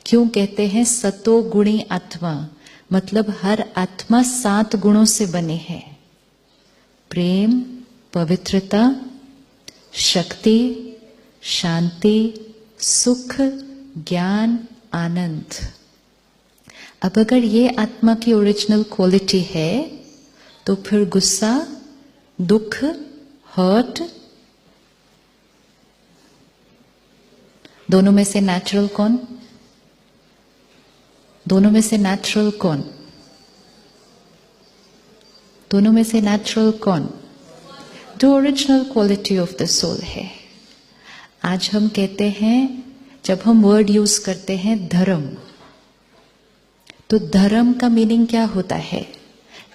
क्यों कहते हैं सतो गुणी आत्मा? मतलब हर आत्मा 7 गुणों से बने हैं। प्रेम, पवित्रता, शक्ति, शांति, सुख, ज्ञान, आनंद। अब अगर ये आत्मा की ओरिजिनल क्वालिटी है तो फिर गुस्सा, दुख, हर्ट, दोनों में से नेचुरल कौन? दोनों में से नेचुरल कौन? दोनों में से नेचुरल कौन? जो original quality of the soul है। आज हम कहते हैं, जब हम वर्ड यूज करते हैं धर्म, तो धर्म का मीनिंग क्या होता है?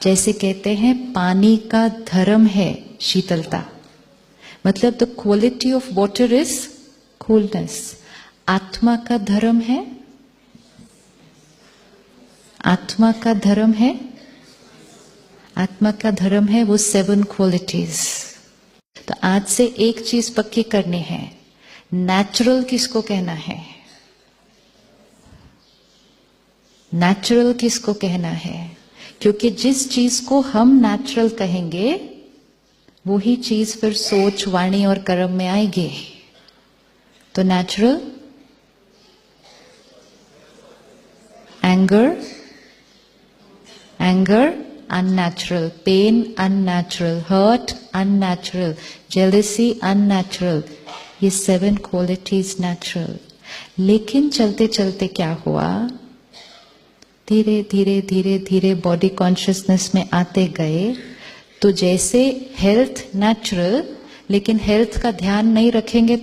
जैसे कहते हैं पानी का धर्म है शीतलता, मतलब the quality of water is coolness. आत्मा का धर्म है, आत्मा का धर्म है, आत्मा का धर्म है वो 7 क्वालिटीज। तो आज से एक चीज पक्की करनी है, नेचुरल किसको कहना है? नेचुरल किसको कहना है? क्योंकि जिस चीज को हम नेचुरल कहेंगे वही चीज फिर सोच, वाणी और कर्म में आएगी। तो natural, anger, anger unnatural, pain unnatural, hurt unnatural, jealousy unnatural, ये 7 qualities natural। लेकिन चलते चलते क्या हुआ, धीरे धीरे धीरे धीरे बॉडी कॉन्शियसनेस में आते गए, तो जैसे हेल्थ नेचुरल, लेकिन हेल्थ का ध्यान नहीं रखेंगे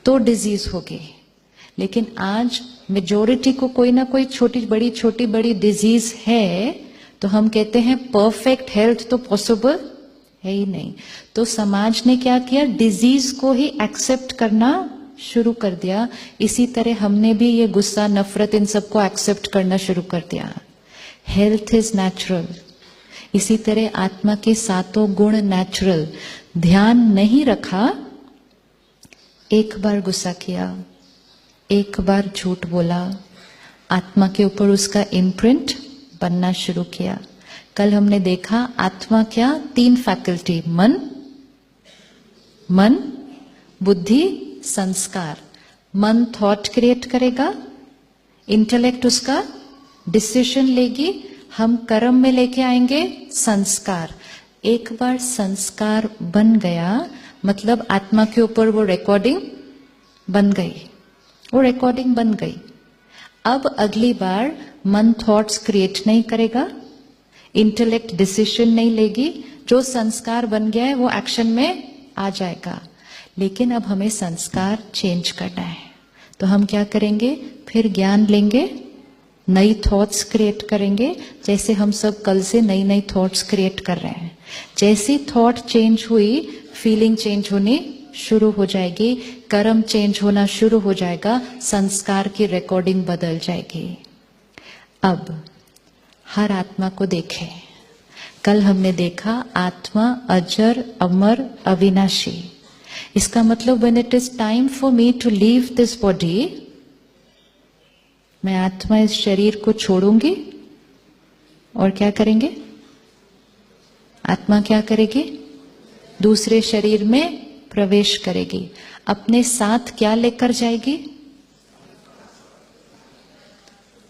तो डिजीज होगी। लेकिन आज मेजॉरिटी को कोई ना कोई छोटी बड़ी डिजीज है, तो हम कहते हैं परफेक्ट हेल्थ तो पॉसिबल है ही नहीं। तो समाज ने क्या किया, डिजीज को ही एक्सेप्ट करना शुरू कर दिया। इसी तरह हमने भी ये गुस्सा, नफरत, इन सबको एक्सेप्ट करना शुरू कर दिया। Health is natural. इसी तरह आत्मा के 7 गुण नेचुरल। ध्यान नहीं रखा, एक बार गुस्सा किया, एक बार झूठ बोला, आत्मा के ऊपर उसका इम्प्रिंट बनना शुरू किया। कल हमने देखा आत्मा क्या, 3 फैकल्टी, मन, बुद्धि, संस्कार। मन थॉट क्रिएट करेगा, इंटेलेक्ट उसका डिसीजन लेगी, हम कर्म में लेके आएंगे संस्कार। एक बार संस्कार बन गया मतलब आत्मा के ऊपर वो रिकॉर्डिंग बन गई, वो रिकॉर्डिंग बन गई। अब अगली बार मन थॉट्स क्रिएट नहीं करेगा, इंटेलेक्ट डिसीजन नहीं लेगी, जो संस्कार बन गया है वो एक्शन में आ जाएगा। लेकिन अब हमें संस्कार चेंज करना है, तो हम क्या करेंगे, फिर ज्ञान लेंगे, नई थॉट्स क्रिएट करेंगे। जैसे हम सब कल से नई नई थॉट्स क्रिएट कर रहे हैं, जैसी थॉट चेंज हुई फीलिंग चेंज होनी शुरू हो जाएगी, कर्म चेंज होना शुरू हो जाएगा, संस्कार की रिकॉर्डिंग बदल जाएगी। अब हर आत्मा को देखें। कल हमने देखा आत्मा अजर, अमर, अविनाशी। इसका मतलब when it is time for me to leave this body, मैं आत्मा इस शरीर को छोड़ूंगी और क्या करेंगे, आत्मा क्या करेगी, दूसरे शरीर में प्रवेश करेगी। अपने साथ क्या लेकर जाएगी,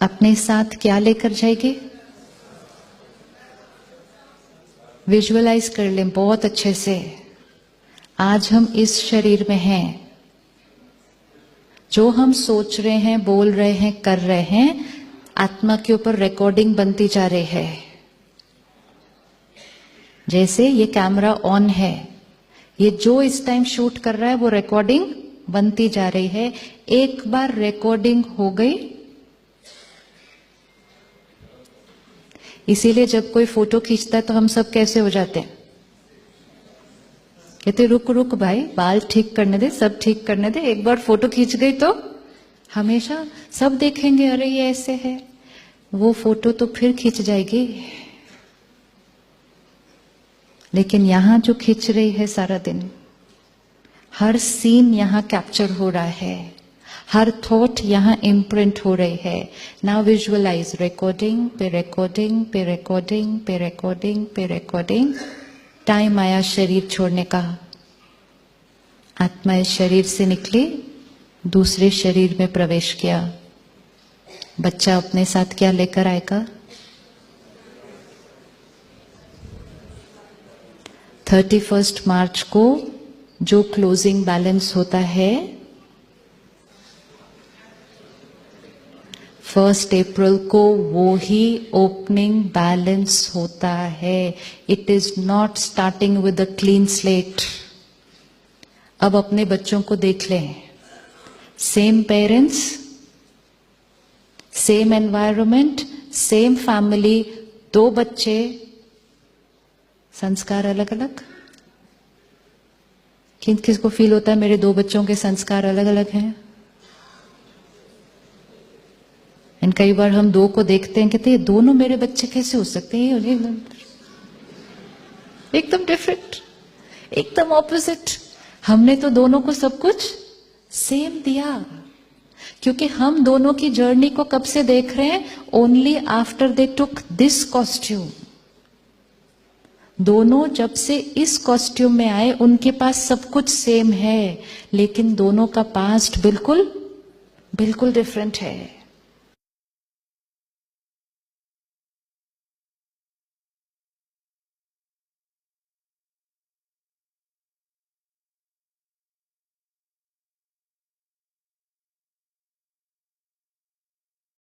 अपने साथ क्या लेकर जाएगी, विजुअलाइज कर लें बहुत अच्छे से। आज हम इस शरीर में हैं, जो हम सोच रहे हैं, बोल रहे हैं, कर रहे हैं, आत्मा के ऊपर रिकॉर्डिंग बनती जा रही है। जैसे ये कैमरा ऑन है, ये जो इस टाइम शूट कर रहा है वो रिकॉर्डिंग बनती जा रही है। एक बार रिकॉर्डिंग हो गई, इसीलिए जब कोई फोटो खींचता है तो हम सब कैसे हो जाते हैं, कहते रुक रुक भाई, बाल ठीक करने दे, सब ठीक करने दे। एक बार फोटो खींच गई तो हमेशा सब देखेंगे, अरे ये ऐसे है। वो फोटो तो फिर खींच जाएगी, लेकिन यहां जो खींच रही है सारा दिन, हर सीन यहां कैप्चर हो रहा है। हर थॉट यहाँ इम्प्रिंट हो रही है. नाउ विजुअलाइज रिकॉर्डिंग पे रिकॉर्डिंग पे रिकॉर्डिंग पे रिकॉर्डिंग पे रिकॉर्डिंग. टाइम आया शरीर छोड़ने का. आत्मा इस शरीर से निकली, दूसरे शरीर में प्रवेश किया. बच्चा अपने साथ क्या लेकर आएगा? 31 मार्च को जो क्लोजिंग बैलेंस होता है, 1 अप्रैल को वो ही ओपनिंग बैलेंस होता है. It is not starting with a clean slate. अब अपने बच्चों को देख लें. Same parents, same environment, same family, 2 बच्चे, संस्कार अलग अलग. किसको फील होता है मेरे 2 बच्चों के संस्कार अलग अलग हैं? एंड कई बार हम 2 को देखते हैं, कहते हैं दोनों मेरे बच्चे कैसे हो सकते हैं? एकदम डिफरेंट, एकदम ऑपोजिट. हमने तो दोनों को सब कुछ सेम दिया, क्योंकि हम दोनों की जर्नी को कब से देख रहे हैं? Only after they took this costume. दोनों जब से इस कॉस्ट्यूम में आए, उनके पास सब कुछ सेम है, लेकिन दोनों का पास्ट बिल्कुल बिल्कुल डिफरेंट है.